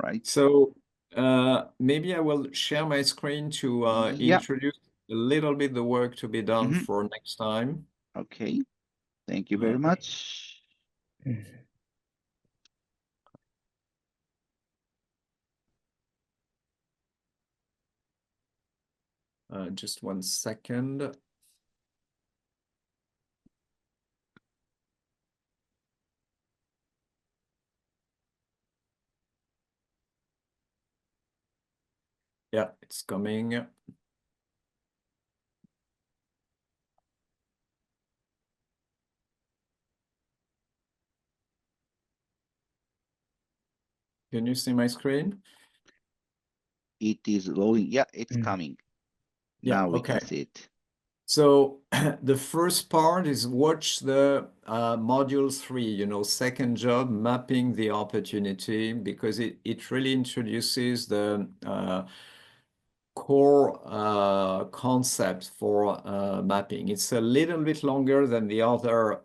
right? So maybe I will share my screen to Yeah. introduce a little bit the work to be done for next time. Okay. Thank you very much. Just 1 second. Yeah, it's coming. Can you see my screen? It is loading. Yeah, it's coming. Yeah, Now we okay. can see it. So the first part is watch the module 3, you know, second job, mapping the opportunity, because it really introduces the core concept for mapping. It's a little bit longer than the other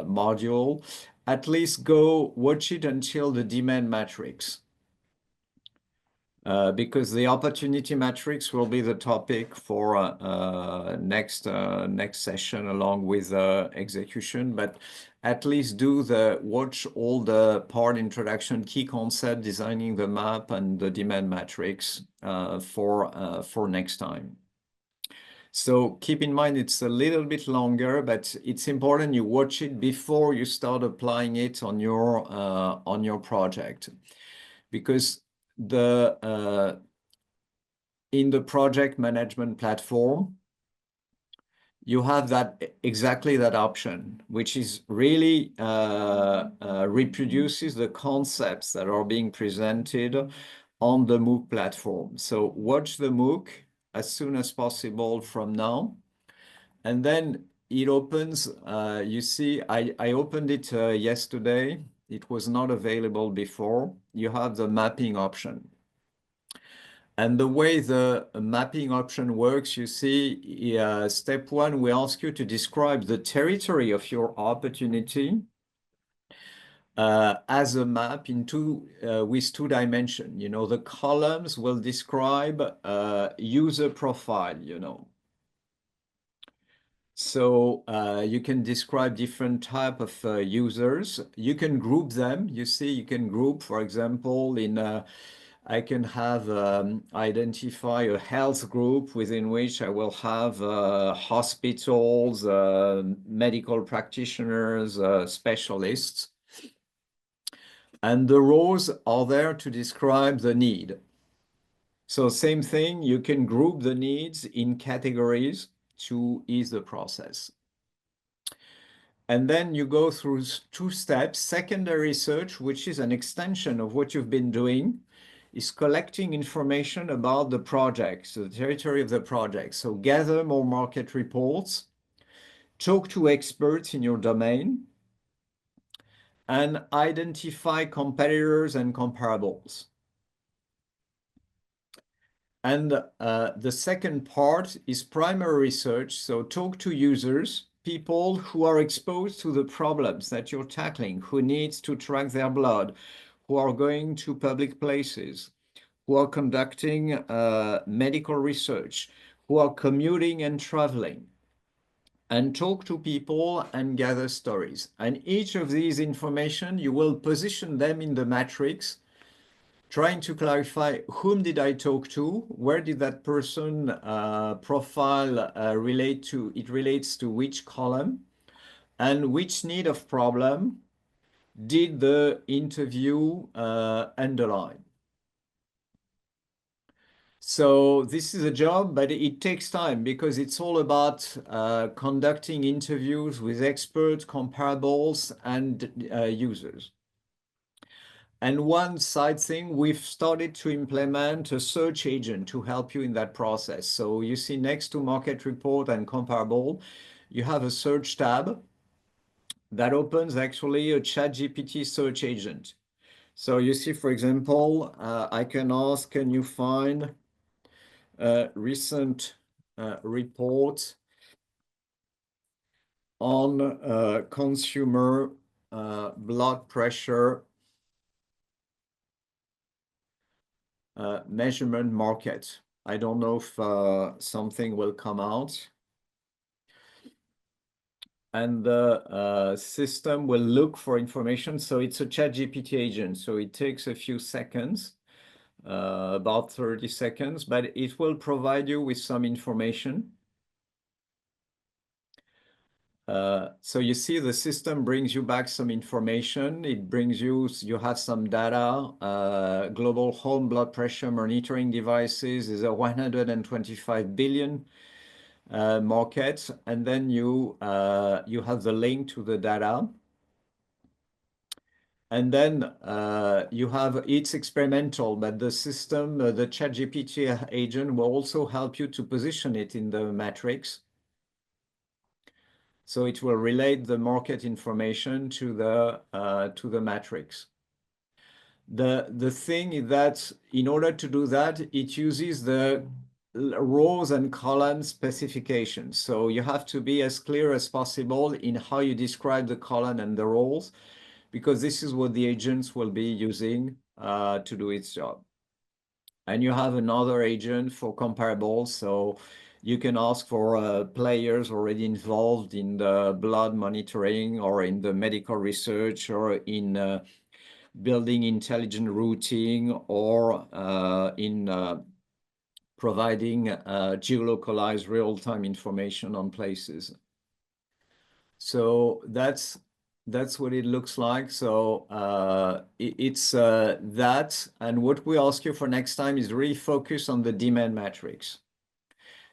module. At least go watch it until the demand matrix. Because the opportunity matrix will be the topic for next session along with execution, but at least watch all the part introduction, key concept, designing the map and the demand matrix for next time. So keep in mind it's a little bit longer, but it's important you watch it before you start applying it on your project, because in the project management platform, you have exactly that option, which is really reproduces the concepts that are being presented on the MOOC platform. So watch the MOOC as soon as possible from now, and then it opens. You see, I opened it yesterday. It was not available before. You have the mapping option. And the way the mapping option works, you see, step 1, we ask you to describe the territory of your opportunity as a map with 2 dimensions. You know, the columns will describe user profile, you know. So you can describe different type of users. You can group them. You see, you can group, for example, I can have identify a health group within which I will have hospitals, medical practitioners, specialists. And the rows are there to describe the need. So same thing, you can group the needs in categories to ease the process. And then you go through 2 steps. Secondary search, which is an extension of what you've been doing, is collecting information about the project, so the territory of the project. So gather more market reports, talk to experts in your domain, and identify competitors and comparables. And the second part is primary research. So talk to users, people who are exposed to the problems that you're tackling, who needs to track their blood, who are going to public places, who are conducting medical research, who are commuting and traveling, and talk to people and gather stories. And each of these information, you will position them in the matrix, trying to clarify whom did I talk to, where did that person profile relate to, it relates to which column, and which need of problem did the interview underline. So this is a job, but it takes time because it's all about conducting interviews with experts, comparables, and users. And one side thing, we've started to implement a search agent to help you in that process. So you see next to market report and comparable, you have a search tab that opens actually a ChatGPT search agent. So you see, for example, I can ask, can you find recent report on consumer blood pressure measurement market. I don't know if something will come out. And the system will look for information. So it's a ChatGPT agent. So it takes a few seconds, about 30 seconds, but it will provide you with some information. So you see the system brings you back some information. It brings you have some data. Global home blood pressure monitoring devices is a 125 billion market. And then you have the link to the data. And then you have, it's experimental, but the system, the ChatGPT agent will also help you to position it in the matrix. So it will relate the market information to the matrix. The thing is that in order to do that, it uses the rows and column specifications. So you have to be as clear as possible in how you describe the column and the rows, because this is what the agents will be using to do its job. And you have another agent for comparables. So you can ask for players already involved in the blood monitoring or in the medical research or in building intelligent routing or in providing geolocalized real-time information on places. So that's what it looks like. So it's that. And what we ask you for next time is really focus on the demand matrix.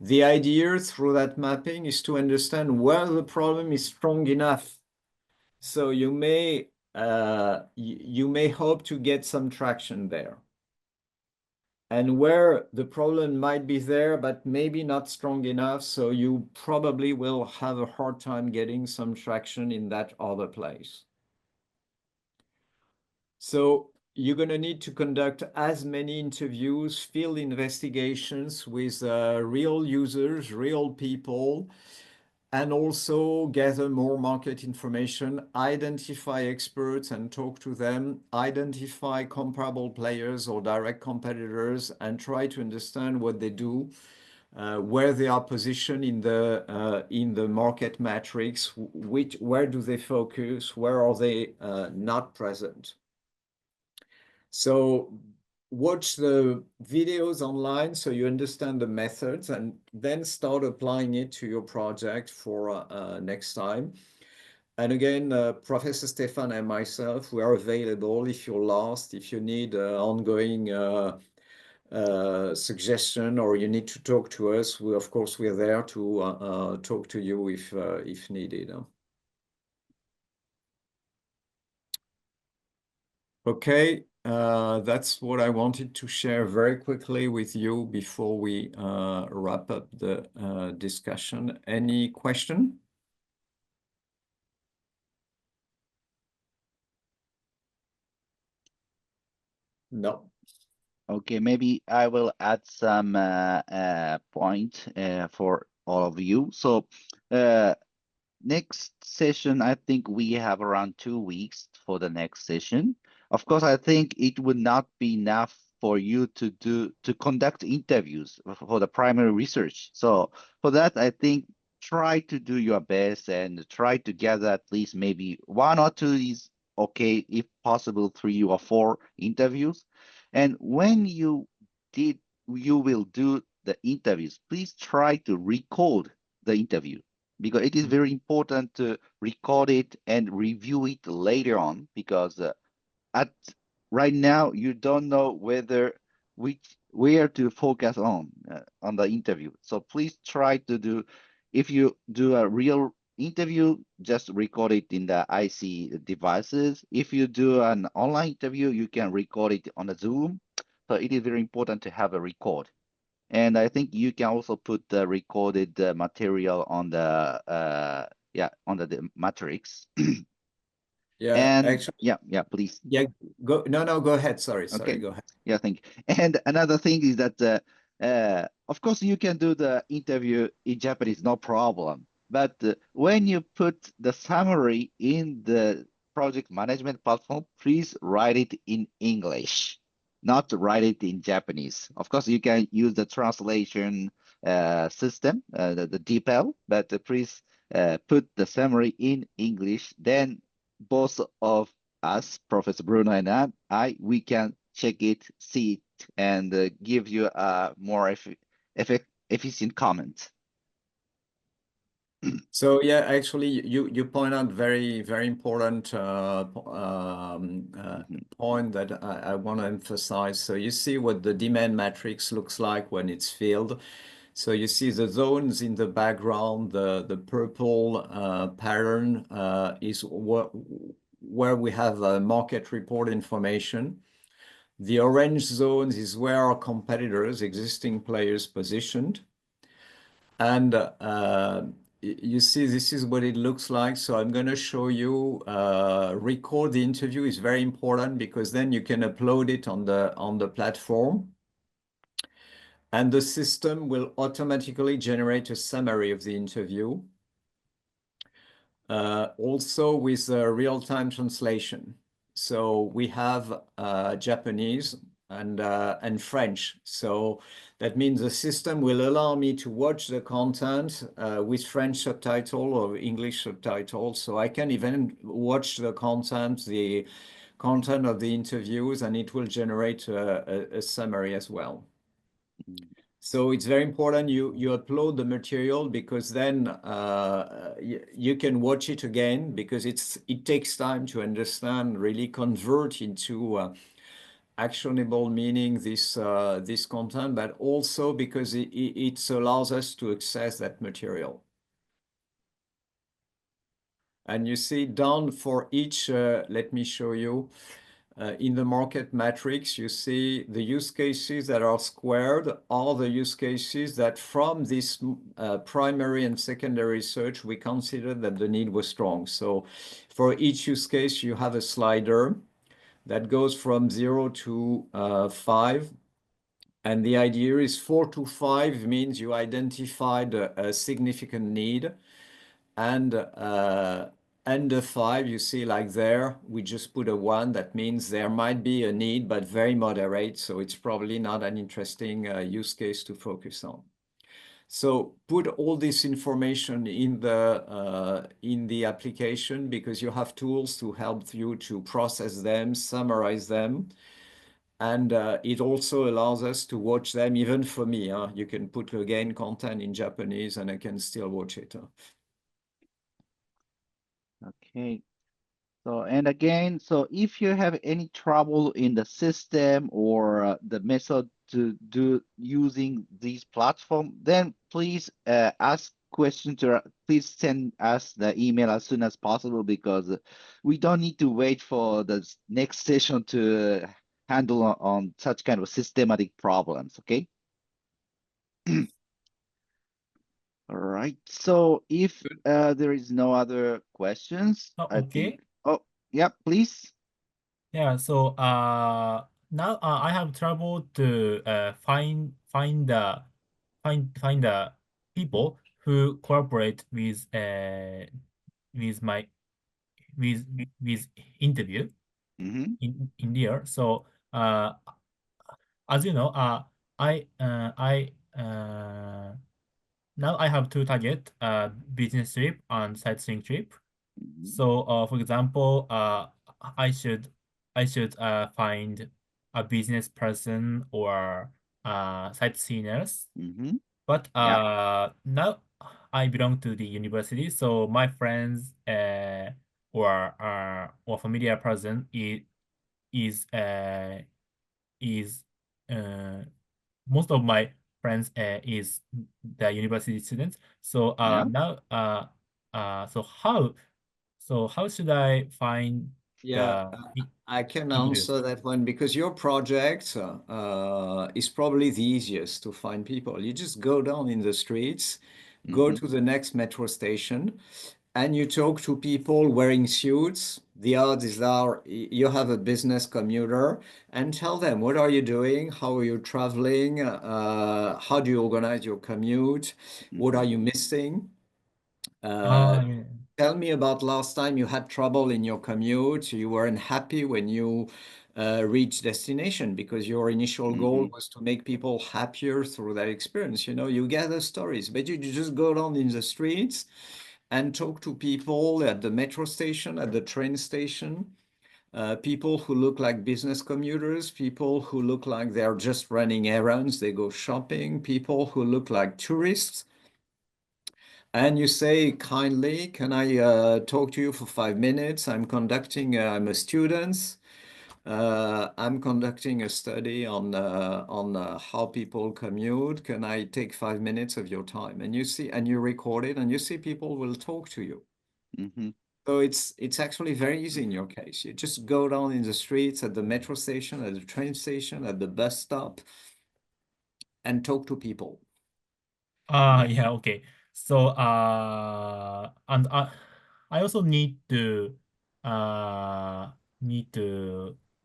The idea through that mapping is to understand where the problem is strong enough. So you may hope to get some traction there. And where the problem might be there, but maybe not strong enough, so you probably will have a hard time getting some traction in that other place. So you're going to need to conduct as many interviews, field investigations with real users, real people, and also gather more market information, identify experts and talk to them, identify comparable players or direct competitors, and try to understand what they do, where they are positioned in the market matrix, where do they focus, where are they not present. So watch the videos online so you understand the methods and then start applying it to your project for next time. And again, Professor Stefan and myself, we are available if you're lost, if you need ongoing suggestion or you need to talk to us. Of course, we're there to talk to you if needed. Okay. That's what I wanted to share very quickly with you before we wrap up the discussion. Any question? No. Okay, maybe I will add some point for all of you. So next session, I think we have around 2 weeks for the next session. Of course, I think it would not be enough for you to conduct interviews for the primary research. So for that, I think try to do your best and try to gather at least maybe 1 or 2 is okay, if possible 3 or 4 interviews. And when you will do the interviews, please try to record the interview, because it is very important to record it and review it later on, because right now you don't know where to focus on the interview. So please try to do, if you do a real interview, just record it in the IC devices. If you do an online interview, you can record it on a Zoom. So it is very important to have a record. And I think you can also put the recorded material on the the matrix. Yeah, And actually, yeah, please. yeah, go. No, go ahead. Sorry, Okay. go ahead. Yeah, thank you. And another thing is that, of course, you can do the interview in Japanese, no problem. But when you put the summary in the project management platform, please write it in English. not write it in Japanese. Of course, you can use the translation system, the DeepL, but please put the summary in English. Then both of us, Professor Bruno and we can check it, see it, and give you a more efficient comment. So yeah, actually, you point out very important point that I want to emphasize. So you see what the demand matrix looks like when it's filled. So you see the zones in the background, the purple pattern is where we have market report information. The orange zones is where our competitors, existing players, positioned. And you see, this is what it looks like. So I'm going to show you, record the interview is very important because then you can upload it on the platform. And the system will automatically generate a summary of the interview. Also with real-time translation. So we have Japanese and French. So that means the system will allow me to watch the content with French subtitle or English subtitle. So I can even watch the content of the interviews, and it will generate a summary as well. So it's very important you upload the material, because then you can watch it again, because it takes time to understand, really convert into actionable meaning this content, but also because it allows us to access that material. And you see down for each, let me show you. In the market matrix, you see the use cases that are squared are the use cases that from this primary and secondary search, we consider that the need was strong. So for each use case, you have a slider that goes from 0 to 5. And the idea is 4 to 5 means you identified a significant need. And under 5, you see like there, we just put a 1. That means there might be a need, but very moderate. So it's probably not an interesting use case to focus on. So put all this information in the application, because you have tools to help you to process them, summarize them. And it also allows us to watch them, even for me. You can put again content in Japanese and I can still watch it. Okay. So, and again, so if you have any trouble in the system or the method to do using these platform, then please ask questions, or please send us the email as soon as possible, because we don't need to wait for the next session to handle on such kind of systematic problems. Okay. All right. So if there is no other questions, Oh, I okay. think. Oh, yeah, please. Yeah. So now I have trouble to find the people who cooperate with my with interview Mm-hmm. in there. So as you know, I now I have two target, business trip and sightseeing trip. Mm-hmm. So, for example, I should find a business person or sightseers. Mm-hmm. But Yeah. now I belong to the university, so my friends or familiar person is is most of my friends is the university students. So Yeah. now so how should I find Yeah, the I can interviews? answer that one, because your project is probably the easiest to find people. You just go down in the streets, go Mm-hmm. to the next metro station, and you talk to people wearing suits. The odds are you have a business commuter, and tell them, what are you doing? How are you traveling? How do you organize your commute? What Mm-hmm. are you missing? Yeah. Tell me about last time you had trouble in your commute, you weren't happy when you reach destination, because your initial goal Mhm. was to make people happier through that experience. You know, you gather stories, but you just go down in the streets and talk to people at the metro station, at the train station, people who look like business commuters, people who look like they're just running errands, they go shopping, people who look like tourists. And you say kindly, can I talk to you for 5 minutes? I'm a student. I'm conducting a study on how people commute. Can I take 5 minutes of your time? And you see, and you record it, and you see people will talk to you. Mhm. So it's actually very easy in your case. You just go down in the streets, at the metro station, at the train station, at the bus stop, and talk to people. Yeah, okay. So, and I also need to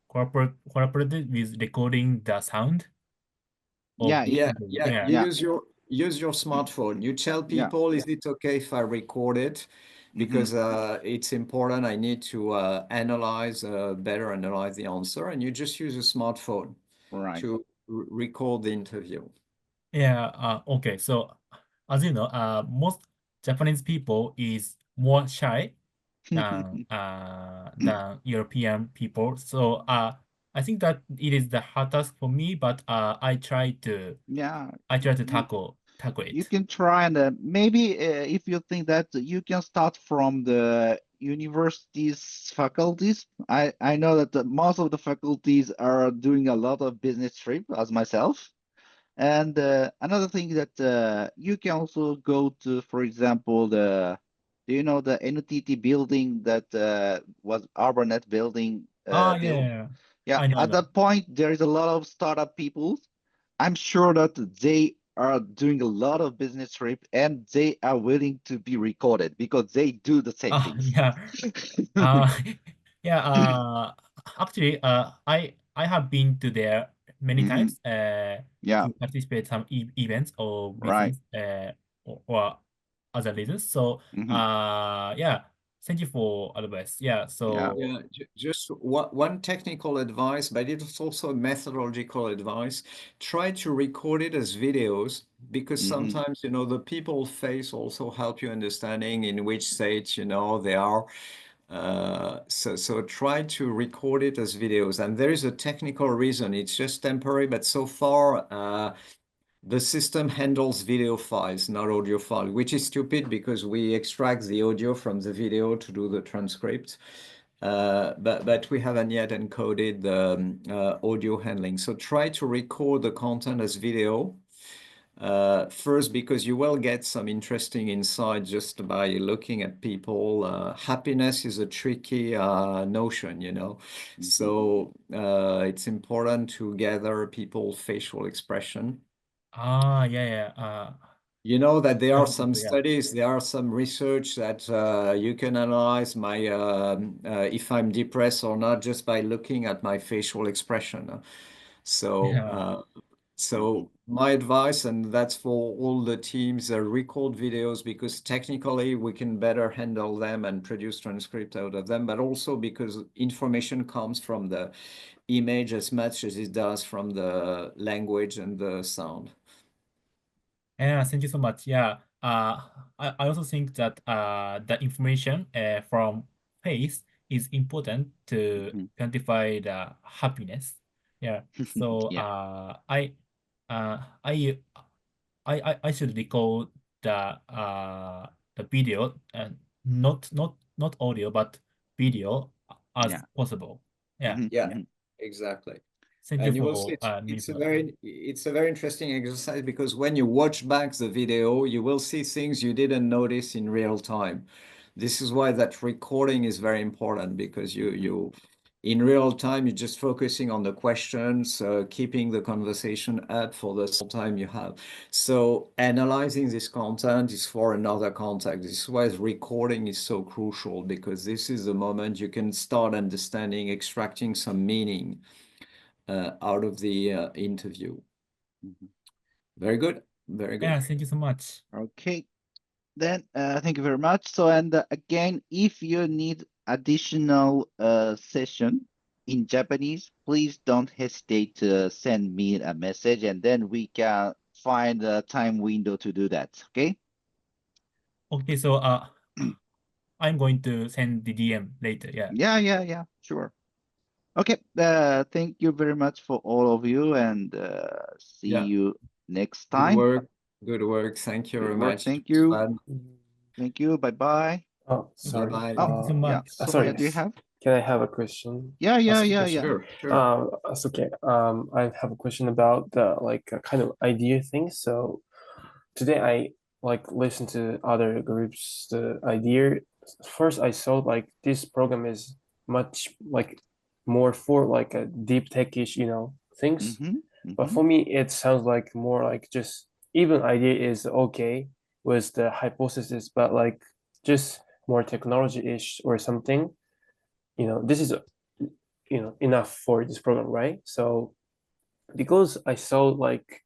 cooperate with recording the sound of Yeah, the Yeah, interview. yeah. Yeah. You yeah, use your smartphone. You tell yeah. people, is it okay if I record it? Mhm. Because it's important. I need to better analyze the answer, and you just use a smartphone Right. to record the interview. Yeah, okay. So, as you know, most Japanese people is more shy than European people. So, I think that it is the hard task for me, but Yeah, I try to you tackle you it. can try, and maybe if you think that you can start from the university's faculties. I know that most of the faculties are doing a lot of business trip as myself. And another thing that you can also go to, for example, do you know the NTT building that was ARPANET building Yeah, built? yeah, Yeah, I at know. that point, there is a lot of startup people. I'm sure that they are doing a lot of business trip and they are willing to be recorded because they do the same things. Yeah, uh, yeah. Actually, I have been to there many Hmm. times. Yeah, To participate some events or right. business or other reasons. So, Hmm. yeah. Thank you for advice. Yeah. Yeah. Yeah, So, just one technical advice, but it's also a methodological advice. Try to record it as videos, because Hmm. sometimes, you know, the people face also help you understanding in which state, you know, they are. So try to record it as videos. And there is a technical reason. It's just temporary, but so far, the system handles video files, not audio files, which is stupid because we extract the audio from the video to do the transcript. But we haven't yet encoded the audio handling. So try to record the content as video. First, because you will get some interesting insight just by looking at people. Happiness is a tricky notion, you know. Hmm. So it's important to gather people's facial expression. yeah, yeah. You know that there I are hope some so, yeah. studies, there are some research that you can analyze my if I'm depressed or not just by looking at my facial expression. So, Yeah. Hmm. so my advice, and that's for all the teams, record videos, because technically we can better handle them and produce transcript out of them, but also because information comes from the image as much as it does from the language and the sound. Yeah, thank you so much. Yeah. I also think that the information from face is important to Hmm. quantify the happiness. Yeah. So Yeah. uh I I should record the video and not audio but video as Yeah. possible. Yeah. Hmm. Yeah, Hmm. exactly. Thank you And you will see for it's a Nilsson. very interesting exercise, because when you watch back the video, you will see things you didn't notice in real time. This is why that recording is very important, because you in real time you're just focusing on the questions, keeping the conversation up for the time you have. So analyzing this content is for another context. This is why recording is so crucial, because this is the moment you can start understanding, extracting some meaning out of the interview. Hmm. Very good. Very good. Yeah, thank you so much. Okay. Then thank you very much. So, and again, if you need additional session, in Japanese, please don't hesitate to send me a message, and then we can find a time window to do that. Okay? Okay, so I'm going to send the DM later. Yeah. Yeah, sure. Okay, thank you very much for all of you, and see Yeah. you next Good time. work. Good work. Thank you Good very work. much. Thank It was you. fun. Thank you. Bye-bye. Oh, sorry. Bye-bye. Thank you so Yeah, much. Sorry. Sophia, do you have? Can I have a question? Yeah. Ask a question? Sure. That's okay. I have a question about the like kind of idea thing. So today I like listened to other groups the idea. First I saw like this program is much like more for like a deep techish, things. But for me it sounds like more like just even idea is okay with the hypothesis, but like just more technology-ish or something. This is enough for this program, right? So because I saw like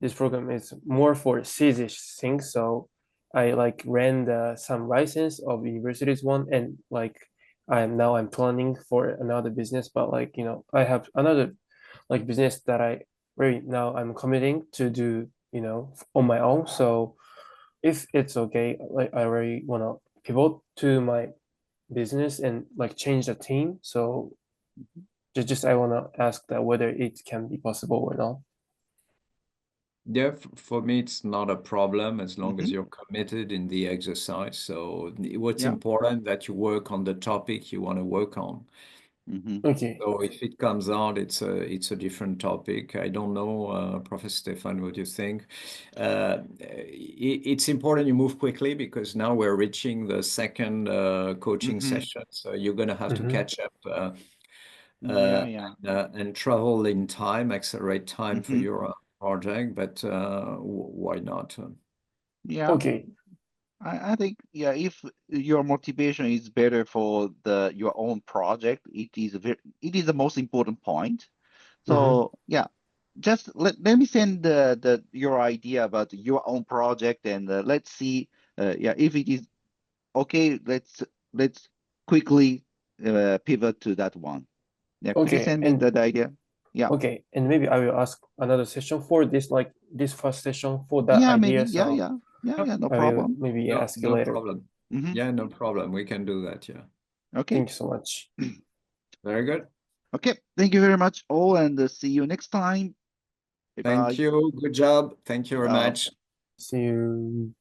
this program is more for CIS things, so I like ran some license of universities one, and like I'm planning for another business, but like I have another like business that I'm committing to do on my own. So if it's okay, like I really want to pivot to my business and like change the team. So just I want to ask that whether it can be possible or not. Yeah, for me, it's not a problem as long as you're committed in the exercise. So what's important that you work on the topic you want to work on. Okay. So if it comes out, it's a different topic. I don't know, Professor Stefan, what you think. It's important you move quickly because now we're reaching the second coaching session. So you're going to have to catch up and travel in time, accelerate time for your project, but why not? Yeah. Okay. I think if your motivation is better for your own project, it is the most important point. So just let me send your idea about your own project, and let's see if it is okay. Let's quickly pivot to that one. Yeah, could you Okay. send me that idea? Yeah. Okay, and maybe I will ask another session for this, like this first session for that Yeah, idea. maybe. So Yeah. No I will problem. maybe ask you No later. problem. Yeah, no problem. We can do that. Yeah. Okay. Thank you so much. Very good. Okay. Thank you very much, all, and see you next time. Bye-bye. Thank you. Good job. Thank you very much. See you.